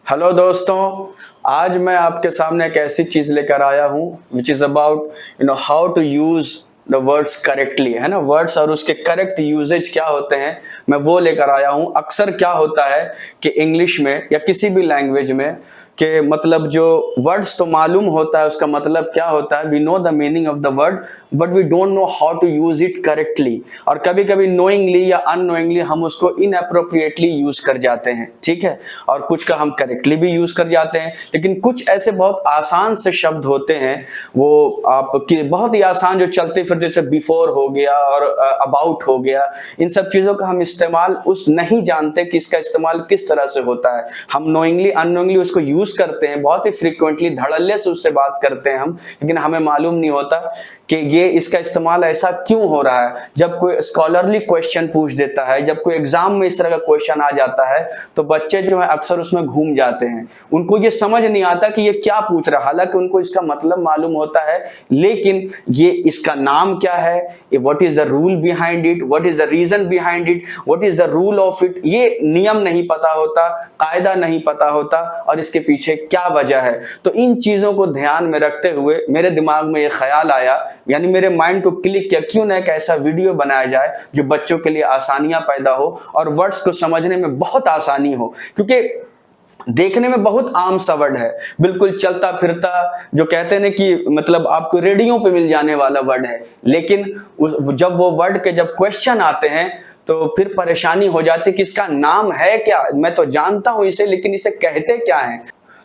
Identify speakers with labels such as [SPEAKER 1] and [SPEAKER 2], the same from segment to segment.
[SPEAKER 1] Hello दोस्तों, आज मैं आपके सामने एक ऐसी चीज लेकर आया हूँ which is about how to use the words correctly, है ना। वर्ड्स और उसके करेक्ट यूजेज क्या होते हैं, मैं वो लेकर आया हूँ। अक्सर क्या होता है कि इंग्लिश में या किसी भी लैंग्वेज में कि मतलब जो वर्ड्स तो मालूम होता है उसका मतलब क्या होता है, we know the meaning of the word but we don't know how to use it correctly. और कभी कभी नोइंगली या अननोइंगली हम उसको इनअप्रोप्रिएटली यूज कर जाते हैं, ठीक है। और कुछ का हम करेक्टली भी यूज कर जाते हैं, लेकिन कुछ ऐसे बहुत आसान से शब्द होते हैं वो आपकी बहुत ही आसान, जो चलते फिरते, जैसे बिफोर हो गया और अबाउट हो गया, इन सब चीजों का हम इस्तेमाल उस नहीं जानते कि इसका इस्तेमाल किस तरह से होता है। हम नोइंगली अननोइंगली उसको यूज करते हैं, बहुत ही फ्रीक्वेंटली धड़ल्ले से उससे बात करते हैं हम, लेकिन हमें मालूम नहीं होता कि ये इसका इस्तेमाल ऐसा क्यों हो रहा है। जब कोई स्कॉलरली क्वेश्चन पूछ देता है, जब कोई एग्जाम में इस तरह का क्वेश्चन आ जाता है, तो बच्चे जो है अक्सर उसमें घूम जाते हैं। उनको ये समझ नहीं आता कि ये क्या पूछ रहा है, हालांकि उनको इसका मतलब मालूम होता है, लेकिन ये इसका नाम क्या है, what is the rule behind it, what is the reason behind it, what is the rule of it, ये नियम नहीं पता होता, कायदा नहीं पता होता और इसके पीछे क्या वजह है। तो इन चीजों को ध्यान में रखते हुए मेरे दिमाग में ये ख्याल आया, यानी मेरे माइंड को क्लिक किया, क्यों ना एक ऐसा वीडियो बनाया जाए जो बच्चों के लिए आसानियां पैदा हो और वर्ड्स को समझने में बहुत आसानी हो। क्योंकि देखने में बहुत आम सा वर्ड है, बिल्कुल चलता फिरता, जो कहते हैं ना कि मतलब आपको रेडियो पे मिल जाने वाला वर्ड है, लेकिन जब वो वर्ड के जब क्वेश्चन आते हैं तो फिर परेशानी हो जाती है कि इसका नाम है क्या, मैं तो जानता हूं इसे, लेकिन इसे कहते क्या है।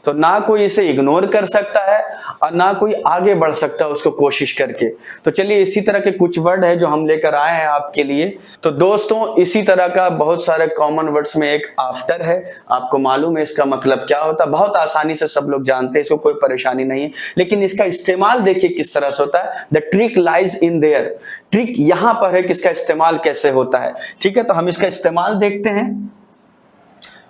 [SPEAKER 1] तो ना कोई इसे इग्नोर कर सकता है और ना कोई आगे बढ़ सकता है उसको कोशिश करके। तो चलिए इसी तरह के कुछ वर्ड है जो हम लेकर आए हैं आपके लिए। तो दोस्तों, इसी तरह का बहुत सारे कॉमन वर्ड्स में एक आफ्टर है। आपको मालूम है इसका मतलब क्या होता है, बहुत आसानी से सब लोग जानते हैं, इसको कोई परेशानी नहीं है, लेकिन इसका इस्तेमाल देखिए किस तरह से होता है। The trick lies in their, trick यहां पर है कि इसका इस्तेमाल कैसे होता है, ठीक है। तो हम इसका इस्तेमाल देखते हैं।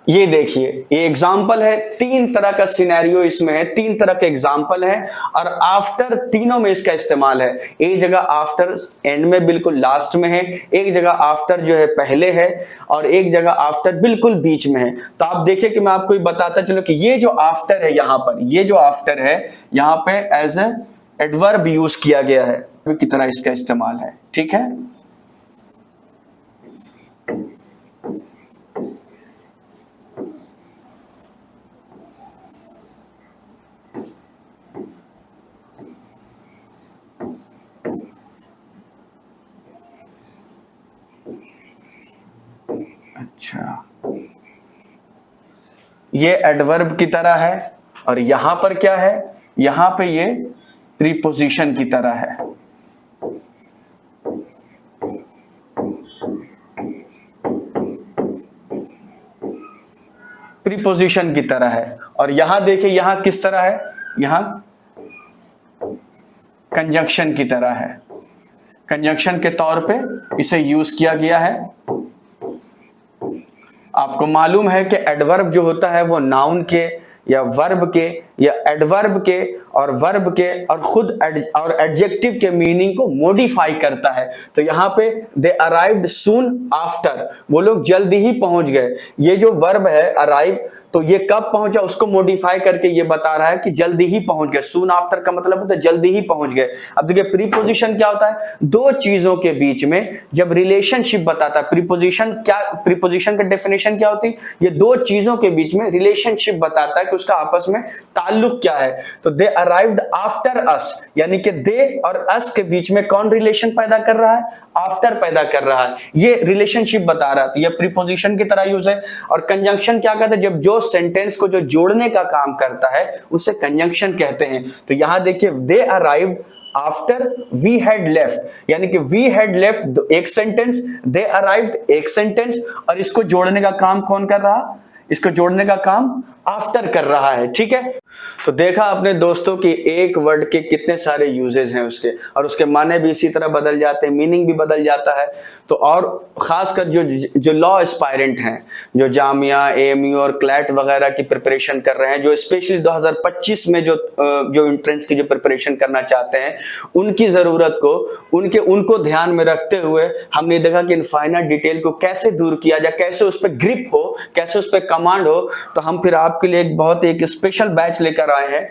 [SPEAKER 1] ये देखिए, ये एग्जाम्पल है, तीन तरह का सिनेरियो इसमें है, तीन तरह के एग्जाम्पल है और आफ्टर तीनों में इसका इस्तेमाल है। एक जगह आफ्टर एंड में बिल्कुल लास्ट में है, एक जगह आफ्टर जो है पहले है और एक जगह आफ्टर बिल्कुल बीच में है। तो आप देखिए कि मैं आपको बताता चलो कि ये जो आफ्टर है यहाँ पर, ये जो आफ्टर है यहाँ पे एज ए एडवर्ब यूज किया गया है, की तरह इसका इस्तेमाल है, ठीक है। अच्छा, ये एडवर्ब की तरह है और यहां पर क्या है, यहां पे ये प्रीपोजिशन की तरह है। प्रीपोजिशन की तरह है और यहां देखिए यहां किस तरह है, यहां कंजंक्शन की तरह है। कंजंक्शन के तौर पे इसे यूज किया गया है। आपको मालूम है कि एडवर्ब जो होता है वो नाउन के या वर्ब के या एडवर्ब के और वर्ब के और खुद और एडजेक्टिव के मीनिंग को मॉडिफाई करता है। तो यहाँ पे दे अराइव्ड सून आफ्टर, वो लोग जल्दी ही पहुंच गए। ये जो वर्ब है अराइव, तो ये कब पहुंचा उसको मॉडिफाई करके ये बता रहा है कि जल्दी ही पहुंच गए। सून आफ्टर का मतलब होता है जल्दी ही पहुंच गए। अब देखिए प्रीपोजिशन क्या होता है, दो चीजों के बीच में जब रिलेशनशिप बताता है। प्रीपोजिशन क्या, प्रीपोजिशन का डेफिनेशन क्या होती है, ये दो चीजों के बीच में रिलेशनशिप बताता है कि उसका आपस में ताल्लुक क्या है। तो दे अराइव्ड आफ्टर अस, यानी कि दे और अस के बीच में कौन रिलेशन पैदा कर रहा है, आफ्टर पैदा कर रहा है, ये रिलेशनशिप बता रहा है। तो ये प्रीपोजिशन की तरह यूज है। और कंजंक्शन क्या कहते हैं, जब जो सेंटेंस को जो जोड़ने का काम करता है उसे कंजंक्शन कहते हैं। तो यहां देखिए they arrived after we had left, यानी कि वी हैड लेफ्ट एक सेंटेंस, दे अराइव्ड एक सेंटेंस, और इसको जोड़ने का काम कौन कर रहा, इसको जोड़ने का काम आफ्टर कर रहा है, ठीक है। तो देखा अपने दोस्तों कि एक वर्ड के कितने सारे यूजेस हैं उसके, और उसके माने भी इसी तरह बदल जाते हैं, मीनिंग भी बदल जाता है। तो और खासकर जो लॉ एस्पायरेंट हैं, जो जामिया, एएमयू और क्लैट वगैरह की प्रिपरेशन कर रहे हैं, जो स्पेशली 2025 में जो एंट्रेंस की जो प्रिपरेशन करना चाहते हैं, उनकी जरूरत को उनको ध्यान में रखते हुए हमने देखा कि इनफाइनाइट डिटेल को कैसे दूर किया जाए, कैसे उस पर ग्रिप हो, कैसे उस पर कमांड हो। तो हम फिर आप आपके लिए एक बहुत एक स्पेशल बैच लेकर आए हैं,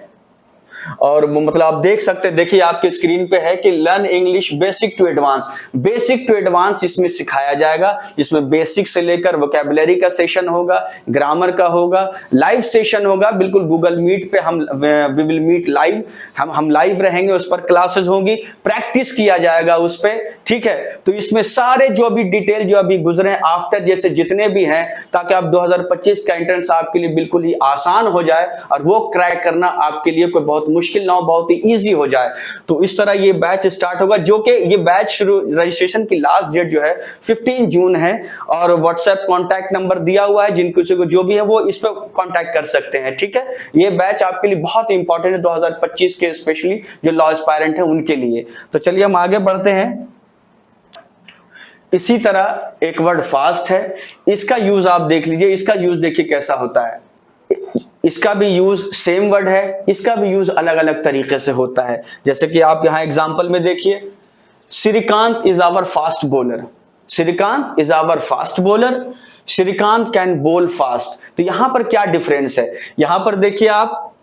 [SPEAKER 1] और वो मतलब आप देख सकते हैं, देखिए आपके स्क्रीन पे है कि learn English basic to advance. Basic to advance इसमें सिखाया जाएगा, जिसमें बेसिक से लेकर वोकैबुलरी का सेशन होगा, ग्रामर का होगा, लाइव सेशन होगा, बिल्कुल गूगल मीट पे हम वी विल मीट लाइव, हम लाइव रहेंगे, उस पर क्लासेस होंगी, प्रैक्टिस किया जाएगा उस पे, ठीक है। तो इसमें सारे जो भी डिटेल जो अभी गुजरे आफ्टर जैसे जितने भी हैं, ताकि आप 2025 का एंट्रेंस आपके लिए बिल्कुल ही आसान हो जाए और वो क्रैक करना आपके लिए कोई बहुत मुश्किल ना हो, बहुत ही इजी हो जाए। तो इस तरह ये बैच स्टार्ट होगा, जो कि ये बैच शुरू रजिस्ट्रेशन की लास्ट डेट जो है 15 जून है, और व्हाट्सएप कॉन्टैक्ट नंबर दिया हुआ है, जिनको से जो भी है वो इस पर कॉन्टैक्ट कर सकते हैं, ठीक है। ये बैच आपके लिए बहुत इंपॉर्टेंट है 2025 के, स्पेशली जो लॉ एस्पायरेंट है उनके लिए। तो चलिए हम आगे बढ़ते हैं। इसी तरह एक वर्ड फास्ट है, इसका यूज आप देख लीजिए, इसका यूज देखिए कैसा होता है। इसका भी यूज सेम वर्ड है, इसका भी यूज अलग अलग तरीके से होता है। जैसे कि आप यहां एग्जांपल में देखिए, Shrikant is our fast bowler, Shrikant is our fast bowler, Shrikant can bowl fast. तो यहां पर क्या डिफरेंस है, यहां पर देखिए आप,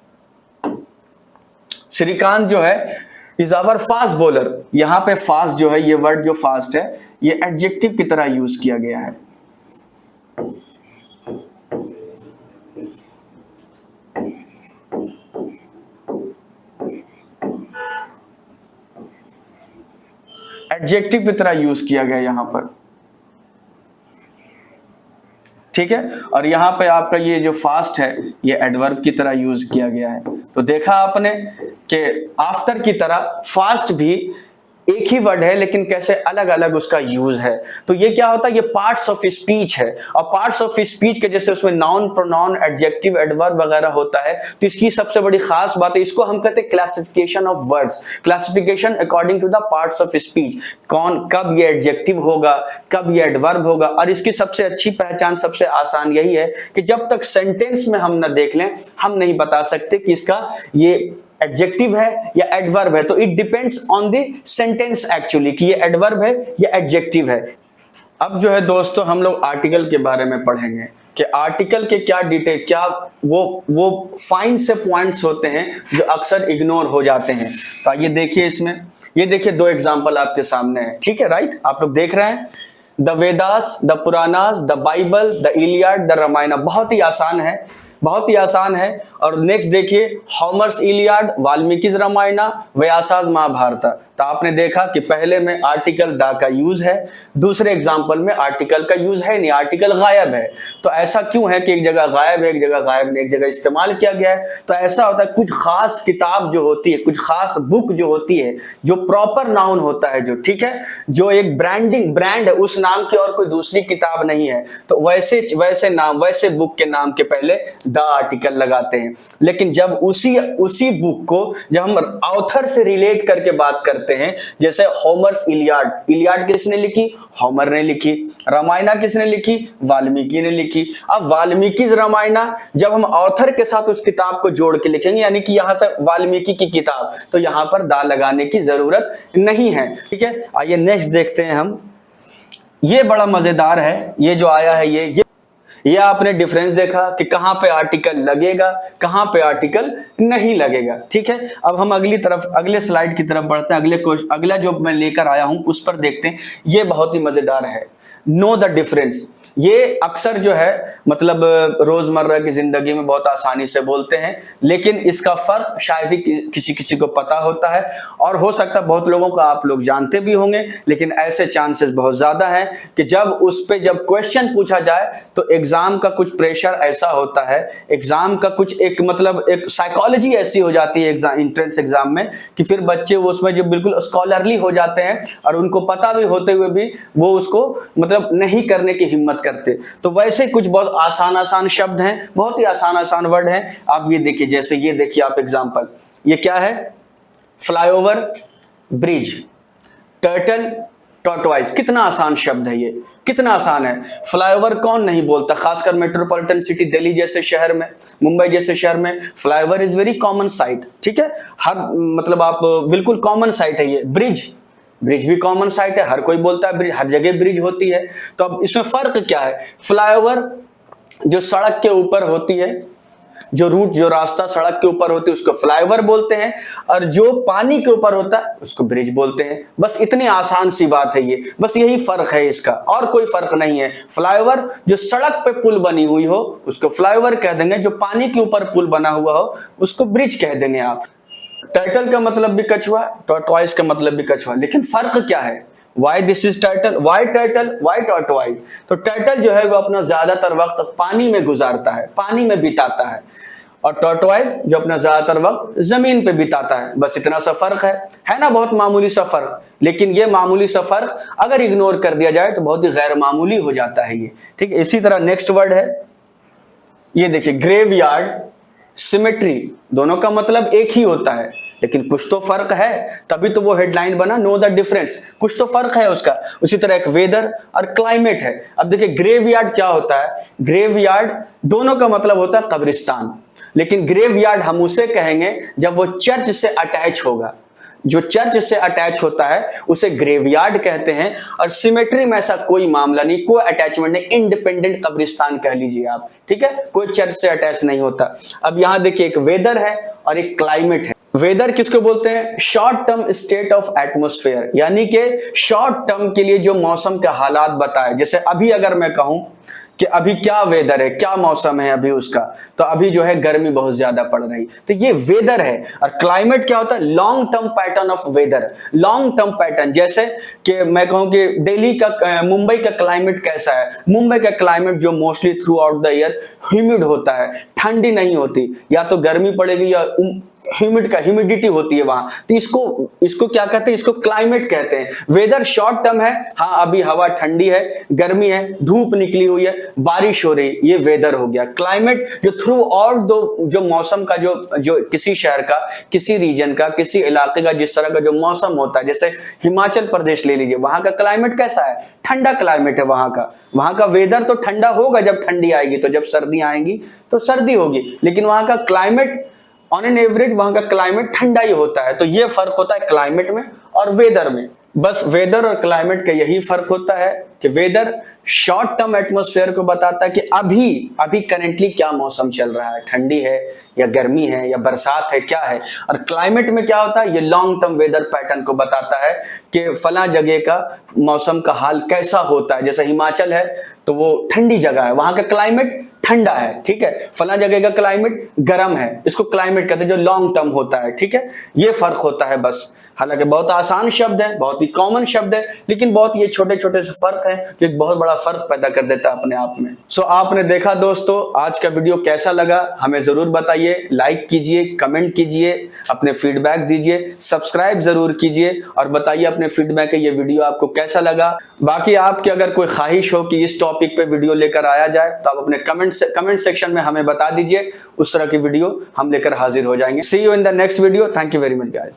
[SPEAKER 1] श्रीकांत जो है इज आवर फास्ट बॉलर, यहां पे फास्ट जो है, ये वर्ड जो फास्ट है, ये एडजेक्टिव की तरह यूज किया गया है। एडजेक्टिव की तरह यूज किया गया यहां पर, ठीक है। और यहां पे आपका ये जो फास्ट है, ये एडवर्ब की तरह यूज किया गया है। तो देखा आपने कि आफ्टर की तरह फास्ट भी एक ही वर्ड है, लेकिन कैसे अलग अलग उसका यूज है। तो ये क्या होता है, ये पार्ट्स ऑफ स्पीच है, और पार्ट्स ऑफ स्पीच के जैसे उसमें नाउन, प्रोनाउन, एडजेक्टिव, एडवर्ब वगैरह होता है। तो इसकी सबसे बड़ी खास बात है, इसको हम कहते हैं classification of words, classification according to the parts of speech. कौन कब ये एडजेक्टिव होगा, कब ये एडवर्ब होगा। और इसकी सबसे अच्छी पहचान, सबसे आसान यही है कि जब तक सेंटेंस में हम न देख लें, हम नहीं बता सकते कि इसका ये एडजेक्टिव है या एडवर्ब है। तो it depends on the sentence actually, कि ये एडवर्ब है या एडजेक्टिव है। अब जो है दोस्तों, हम लोग आर्टिकल के बारे में पढ़ेंगे कि आर्टिकल के क्या डिटेल, क्या वो फाइन से पॉइंट्स होते हैं जो अक्सर इग्नोर हो जाते हैं। तो ये देखिए, इसमें ये देखिए 2 एग्जाम्पल आपके सामने है, ठीक है, राइट। आप लोग देख रहे हैं, the Vedas, the Puranas, the Bible, the Iliad, the Ramayana. बहुत ही आसान है, बहुत ही आसान है। और नेक्स्ट देखिए, होमर्स इलियाड, वाल्मीकि रामायण, व्यासास महाभारत। तो आपने देखा कि पहले में आर्टिकल द का यूज है, दूसरे एग्जांपल में आर्टिकल का यूज है नहीं, आर्टिकल गायब है। तो ऐसा क्यों है कि एक जगह गायब है, एक जगह गायब नहीं, एक जगह इस्तेमाल किया गया है। तो ऐसा होता है, कुछ खास किताब जो होती है, कुछ खास बुक जो होती है, जो प्रॉपर नाउन होता है, जो ठीक है, जो एक ब्रांड है, उस नाम की और कोई दूसरी किताब नहीं है, तो वैसे नाम, वैसे बुक के नाम के पहले द आर्टिकल लगाते हैं। लेकिन जब उसी बुक को जब हम ऑथर से रिलेट करके बात करते हैं, जैसे होमर्स इलियाड, इलियाड किसने लिखी, होमर ने लिखी। रामायण किसने लिखी, वाल्मीकि ने लिखी। अब वाल्मीकि रामायण जब हम ऑथर के साथ उस किताब को जोड़ के लिखेंगे, यानी कि यहां से वाल्मीकि की किताब, तो यहां पर दा लगाने की जरूरत नहीं है, ठीक है। आइए नेक्स्ट देखते हैं हम। ये बड़ा मजेदार है, ये जो आया है, ये आपने डिफरेंस देखा कि कहां पे आर्टिकल लगेगा, कहां पे आर्टिकल नहीं लगेगा, ठीक है। अब हम अगले स्लाइड की तरफ बढ़ते हैं। अगला जो मैं लेकर आया हूं उस पर देखते हैं। ये बहुत ही मजेदार है, नो द डिफरेंस। ये अक्सर जो है मतलब रोजमर्रा की जिंदगी में बहुत आसानी से बोलते हैं, लेकिन इसका फर्क शायद ही किसी किसी को पता होता है, और हो सकता है बहुत लोगों को आप लोग जानते भी होंगे, लेकिन ऐसे चांसेस बहुत ज्यादा हैं कि जब जब क्वेश्चन पूछा जाए तो एग्जाम का कुछ प्रेशर ऐसा होता है, एग्जाम का कुछ एक मतलब एक साइकोलॉजी ऐसी हो जाती है एग्जाम, एंट्रेंस एग्जाम में, कि फिर बच्चे उसमें जो बिल्कुल स्कॉलरली हो जाते हैं, और उनको पता भी होते हुए भी वो उसको मतलब नहीं करने की हिम्मत करते। तो वैसे कुछ बहुत आसान शब्द हैं, बहुत ही आसान वर्ड हैं। आप ये देखिए, जैसे ये देखिए आप एग्जांपल, ये क्या है, फ्लाईओवर, ब्रिज, टर्टल, टॉर्टवाइज। कितना आसान शब्द है ये, कितना आसान है। फ्लाईओवर कौन नहीं बोलता, खासकर मेट्रोपॉलिटन सिटी दिल्ली जैसे शहर में, मुंबई जैसे शहर में flyover is very common site, ठीक है। हर मतलब आप बिल्कुल कॉमन साइट है ये। ब्रिज भी कॉमन साइट है, हर कोई बोलता है ब्रिज, हर जगह ब्रिज होती है। तो अब इसमें फर्क क्या है, फ्लाईओवर जो सड़क के ऊपर होती है, जो रूट, जो रास्ता सड़क के ऊपर होती है उसको फ्लाईओवर बोलते हैं, और जो पानी के ऊपर होता है उसको ब्रिज बोलते हैं। बस इतनी आसान सी बात है ये, बस यही फर्क है इसका, और कोई फर्क नहीं है। फ्लाईओवर जो सड़क पे पुल बनी हुई हो उसको फ्लाईओवर कह देंगे, जो पानी के ऊपर पुल बना हुआ हो उसको ब्रिज कह देंगे आप। टर्टल का मतलब भी कछुआ, टॉर्टोइस का मतलब भी कछुआ, लेकिन फर्क क्या है? Why this is turtle? Why turtle? Why tortoise? तो टर्टल जो है वो अपना ज्यादातर वक्त पानी में गुजारता है, पानी में बिताता है, और टॉर्टोइस जो अपना ज्यादातर वक्त जमीन पे बिताता है। बस इतना सा फर्क है ना, बहुत मामूली सा फर्क। लेकिन ये मामूली सा फर्क अगर इग्नोर कर दिया जाए तो बहुत ही गैर मामूली हो जाता है ये, ठीक है। इसी तरह नेक्स्ट वर्ड है, ये देखिए ग्रेवयार्ड, सिमेट्री, दोनों का मतलब एक ही होता है, लेकिन कुछ तो फर्क है, तभी तो वो हेडलाइन बना नो द डिफरेंस, कुछ तो फर्क है उसका। उसी तरह एक वेदर और क्लाइमेट है। अब देखिए ग्रेवयार्ड क्या होता है, ग्रेवयार्ड दोनों का मतलब होता है कब्रिस्तान, लेकिन ग्रेवयार्ड हम उसे कहेंगे जब वो चर्च से अटैच होगा। जो चर्च से अटैच होता है उसे ग्रेवयार्ड कहते हैं, और सिमेट्री में ऐसा कोई मामला नहीं, कोई अटैचमेंट नहीं, इंडिपेंडेंट कब्रिस्तान कह लीजिए आप, ठीक है, कोई चर्च से अटैच नहीं होता। अब यहां देखिए एक वेदर है और एक क्लाइमेट है। वेदर किसको बोलते हैं? Short term state of atmosphere, यानी कि शॉर्ट टर्म के लिए जो मौसम के हालात बताए। जैसे अभी अगर मैं कहूं कि अभी क्या वेदर है, क्या मौसम है अभी उसका, तो अभी जो है गर्मी बहुत ज्यादा पड़ रही, तो ये वेदर है। और क्लाइमेट क्या होता है? Long term pattern of weather, long term pattern. जैसे कि मैं कहूं कि दिल्ली का, मुंबई का क्लाइमेट कैसा है? मुंबई का क्लाइमेट जो mostly through out the year humid होता है, ठंडी नहीं होती, या तो गर्मी पड़ेगी या ह्यूमिडिटी होती है वहां, तो इसको क्या कहते हैं? इसको क्लाइमेट कहते हैं। वेदर शॉर्ट टर्म है, हाँ अभी हवा ठंडी है, गर्मी है, धूप निकली हुई है, बारिश हो रही, ये वेदर हो गया। क्लाइमेट जो थ्रू आउट जो मौसम का जो किसी शहर का, किसी रीजन का, किसी इलाके का जिस तरह का जो मौसम होता है, जैसे हिमाचल प्रदेश ले लीजिए, वहां का क्लाइमेट कैसा है? ठंडा क्लाइमेट है वहां का वेदर तो ठंडा होगा जब ठंडी आएगी, तो जब सर्दी आएंगी तो सर्दी होगी, लेकिन वहां का क्लाइमेट ऑन एन एवरेज वहां का क्लाइमेट ठंडा ही होता है। तो ये फर्क होता है क्लाइमेट में और वेदर में। बस वेदर और क्लाइमेट का यही फर्क होता है कि वेदर शॉर्ट टर्म एटमॉस्फेयर को बताता है कि अभी करेंटली क्या मौसम चल रहा है, ठंडी है या गर्मी है या बरसात है, क्या है। और क्लाइमेट में क्या होता है? ये लॉन्ग टर्म वेदर पैटर्न को बताता है कि फला जगह का मौसम का हाल कैसा होता है। जैसे हिमाचल है तो वो ठंडी जगह है, वहां का क्लाइमेट ठंडा है, ठीक है, फला जगह का क्लाइमेट गर्म है, इसको क्लाइमेट कहते हैं, जो लॉन्ग टर्म होता है, ठीक है। ये फर्क होता है बस। हालांकि बहुत आसान शब्द है, बहुत ही कॉमन शब्द है, लेकिन बहुत ये छोटे छोटे से फर्क है जो एक बहुत बड़ा फर्क पैदा कर देता है अपने आप में। सो आपने देखा दोस्तों, आज का वीडियो कैसा लगा हमें जरूर बताइए, लाइक कीजिए, कमेंट कीजिए, अपने फीडबैक दीजिए, सब्सक्राइब जरूर कीजिए और बताइए अपने फीडबैक ये वीडियो आपको कैसा लगा। बाकी आपकी अगर कोई ख्वाहिश हो कि इस टॉपिक पे वीडियो लेकर आया जाए तो आप अपने कमेंट सेक्शन में हमें बता दीजिए, उस तरह की वीडियो हम लेकर हाजिर हो जाएंगे। See you in the next video. Thank you very much guys.